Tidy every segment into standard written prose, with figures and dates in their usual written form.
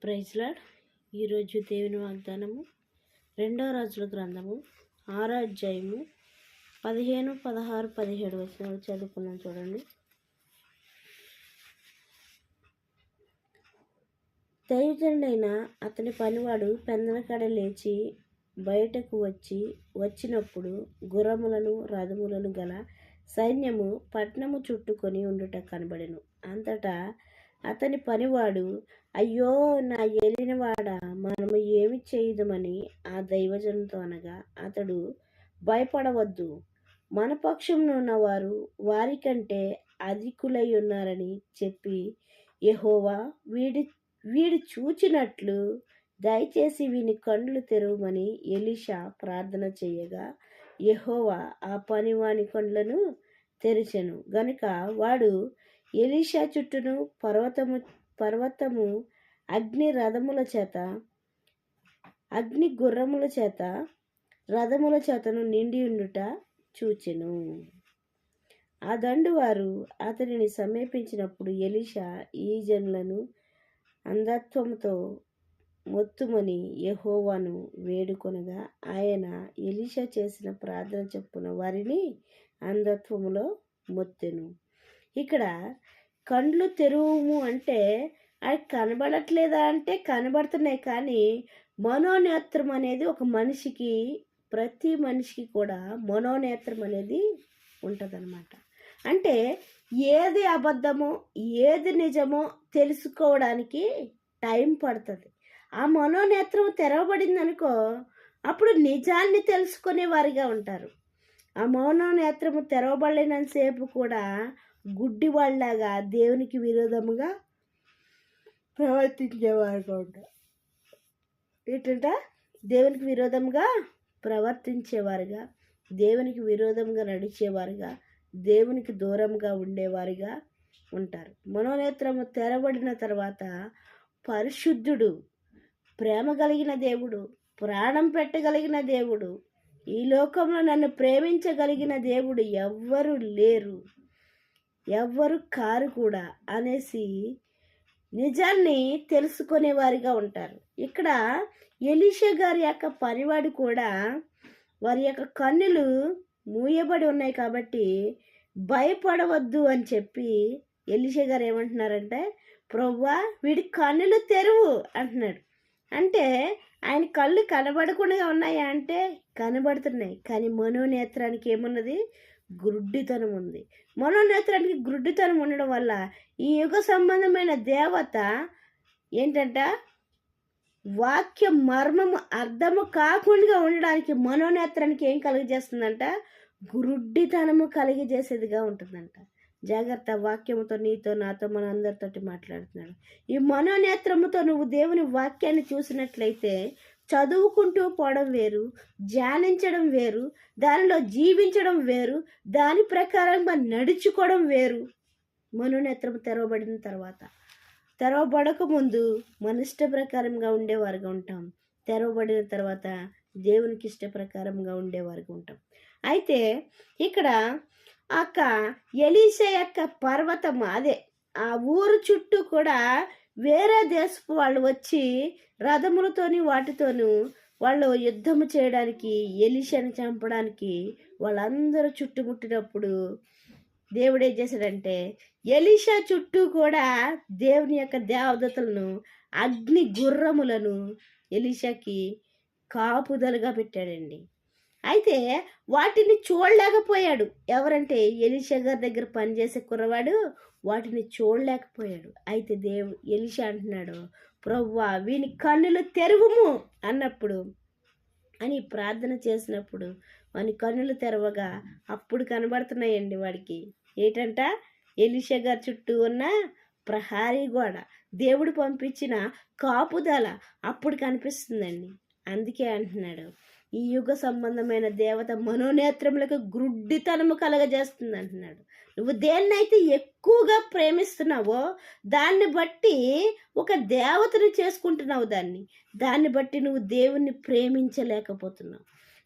Praise lord. ఈరోజు దేవుని వాగ్దానము 2వ రాజుల గ్రంథము 6వ అధ్యాయము 15, 16, 17 వచనాలు చదువుకున్నాం. చూడండి. దైవజనుడైన అతని పనివాడు పెందలకాడ లేచి బయటకు వచ్చినప్పుడు గుర్రములను రథములను గల సైన్యము పట్టణము చుట్టుకొని ఉండుట కనబడెను. అంతటా అతని పనివాడు, అయ్యో నా ఏలినవాడా, మనము ఏమి చేయుదమని ఆ దైవజనుతో అనగా, అతడు, భయపడవద్దు, మన పక్షంలో వారు వారికంటే అధికులై ఉన్నారని చెప్పి, యెహోవా వీడి చూచినట్లు దయచేసి వీని కండ్లు తెరవమని ఎలీషా ప్రార్థన చేయగా, యెహోవా ఆ పనివాని కండ్లను తెరిచెను. గనుక వాడు ఎలీషా చుట్టూను పర్వతము అగ్ని గుర్రముల చేత రథముల చేతను నిండి ఉండుట చూచెను. ఆ దండు వారు అతనిని సమీపించినప్పుడు ఎలీషా ఈ జనులను అంధత్వముతో మొత్తుమని యెహోవాను వేడుకొనగా, ఆయన ఎలీషా చేసిన ప్రార్థన చొప్పున వారిని అంధత్వములో మొత్తెను. ఇక్కడ కండ్లు తెరువుము అంటే అది కనబడట్లేదా అంటే కనబడుతున్నాయి, కానీ మనోనేత్రం అనేది ఒక మనిషికి, ప్రతి మనిషికి కూడా మనోనేత్రం అనేది ఉంటుందన్నమాట. అంటే ఏది అబద్ధమో ఏది నిజమో తెలుసుకోవడానికి టైం పడుతుంది. ఆ మనోనేత్రం తెరవబడింది అనుకో, అప్పుడు నిజాన్ని తెలుసుకునే వారిగా ఉంటారు. ఆ మనోనేత్రము తెరవబడినంతసేపు కూడా గుడ్డి వాళ్ళలాగా దేవునికి విరోధముగా ప్రవర్తించేవారుగా ఉంటారు. ఏంటంట? దేవునికి విరోధంగా ప్రవర్తించేవారుగా, దేవునికి విరోధంగా నడిచేవారుగా, దేవునికి దూరంగా ఉండేవారుగా ఉంటారు. మనోనేత్రము తెరబడిన తర్వాత పరిశుద్ధుడు, ప్రేమ కలిగిన దేవుడు, ప్రాణం పెట్టగలిగిన దేవుడు, ఈ లోకంలో నన్ను ప్రేమించగలిగిన దేవుడు ఎవ్వరు లేరు, ఎవ్వరు కారు కూడా అనేసి నిజాన్ని తెలుసుకునేవారిగా ఉంటారు. ఇక్కడ ఎలీషా గారి యొక్క పనివాడు కూడా వారి యొక్క కన్నులు మూయబడి ఉన్నాయి కాబట్టి భయపడవద్దు అని చెప్పి ఎలీషా గారు ఏమంటున్నారంటే, ప్రభువా వీడి కన్నులు తెరువు అంటున్నాడు. అంటే ఆయన కళ్ళు కనబడకుండా ఉన్నాయా అంటే కనబడుతున్నాయి, కానీ మనోనేత్రానికి ఏమున్నది? గుడ్డితనం ఉంది. మనోనేత్రానికి గుడ్డితనం ఉండడం వల్ల ఈ యుగ సంబంధమైన దేవత ఏంటంట, వాక్య మర్మము అర్థము కాకుండా ఉండడానికి మనోనేత్రానికి ఏం కలిగజేస్తుందంట? గుడ్డితనము కలిగజేసేదిగా ఉంటుందంట. జాగ్రత్త, వాక్యముతో నీతో నాతో మన అందరితోటి మాట్లాడుతున్నాడు. ఈ మనోనేత్రముతో నువ్వు దేవుని వాక్యాన్ని చూసినట్లయితే చదువుకుంటూ పోవడం వేరు, ధ్యానించడం వేరు, దానిలో జీవించడం వేరు, దాని ప్రకారంగా నడుచుకోవడం వేరు. మనోనేత్రము తెరవబడిన తర్వాత, తెరవబడక ముందు మన ఇష్ట ప్రకారంగా ఉండేవారుగా ఉంటాం. తెరవబడిన తర్వాత దేవునికి ఇష్ట ప్రకారంగా ఉండేవారుగా ఉంటాం. అయితే ఇక్కడ అక్క ఎలీషా యొక్క పర్వతం, అదే ఆ ఊరు చుట్టూ కూడా వేరే దేశపు వాళ్ళు వచ్చి రథములతోని వాటితోనూ వాళ్ళు యుద్ధము చేయడానికి, ఎలీషాని చంపడానికి వాళ్ళందరూ చుట్టుముట్టినప్పుడు దేవుడు ఏం చేశాడంటే, ఎలీషా చుట్టూ కూడా దేవుని యొక్క దేవదూతలను, అగ్ని గుర్రములను ఎలీషాకి కాపుదలుగా పెట్టాడండి. అయితే వాటిని చూడలేకపోయాడు. ఎవరంటే ఎలీషా గారి దగ్గర పనిచేసే కుర్రవాడు వాటిని చూడలేకపోయాడు. అయితే ఎలీషా అంటున్నాడు, ప్రభువా వీని కన్నులు తెరువుము అన్నప్పుడు, అని ప్రార్థన చేసినప్పుడు వాని కన్నులు తెరవగా అప్పుడు కనబడుతున్నాయండి వాడికి. ఏంటంట? ఎలీషా గారి చుట్టూ ఉన్న ప్రహారీ గోడ, దేవుడు పంపించిన కాపుదల అప్పుడు కనిపిస్తుందండి. అందుకే అంటున్నాడు, ఈ యుగ సంబంధమైన దేవత మనోనేత్రములకు గుడ్డితనము కలగజేస్తుంది అంటున్నాడు. నువ్వు దేన్నైతే ఎక్కువగా ప్రేమిస్తున్నావో దాన్ని బట్టి ఒక దేవతను చేసుకుంటున్నావు. దాన్ని బట్టి నువ్వు దేవుణ్ణి ప్రేమించలేకపోతున్నావు.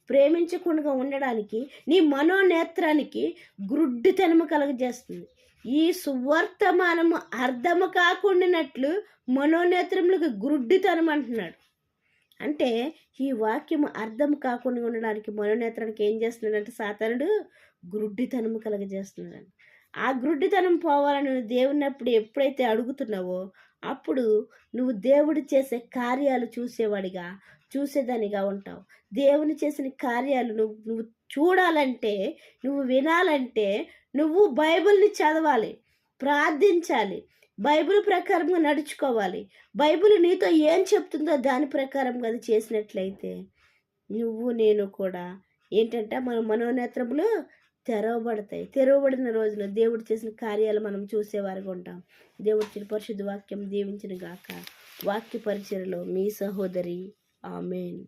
ప్రేమించకుండా ఉండడానికి నీ మనోనేత్రానికి గుడ్డితనము కలగజేస్తుంది. ఈ సువర్తమానము అర్థము కాకుండానట్లు మనోనేత్రములకు గురుడ్డితనం అంటున్నాడు. అంటే ఈ వాక్యము అర్థం కాకుండా ఉండడానికి మనోనేత్రానికి ఏం చేస్తున్నాడంటే సాతానుడు గురుడ్డితనము కలగజేస్తున్నాడు. ఆ గురుడ్డితనం పోవాలని నువ్వు దేవుని ఎప్పుడైతే అడుగుతున్నావో అప్పుడు నువ్వు దేవుడు చేసే కార్యాలు చూసేదానిగా ఉంటావు. దేవుని చేసిన కార్యాలు నువ్వు చూడాలంటే, నువ్వు వినాలంటే నువ్వు బైబిల్ని చదవాలి, ప్రార్థించాలి, బైబిల్ ప్రకారంగా నడుచుకోవాలి. బైబిల్ నీతో ఏం చెప్తుందో దాని ప్రకారంగా అది చేసినట్లయితే నువ్వు నేను కూడా ఏంటంటే మన మనోనేత్రములు తెరవబడిన రోజున దేవుడు చేసిన కార్యాలు మనం చూసేవారుగా ఉంటాం. దేవుడి పరిశుద్ధ వాక్యం దీవించిన గాక. వాక్య పరిచయలో మీ సహోదరి. ఆమేన్.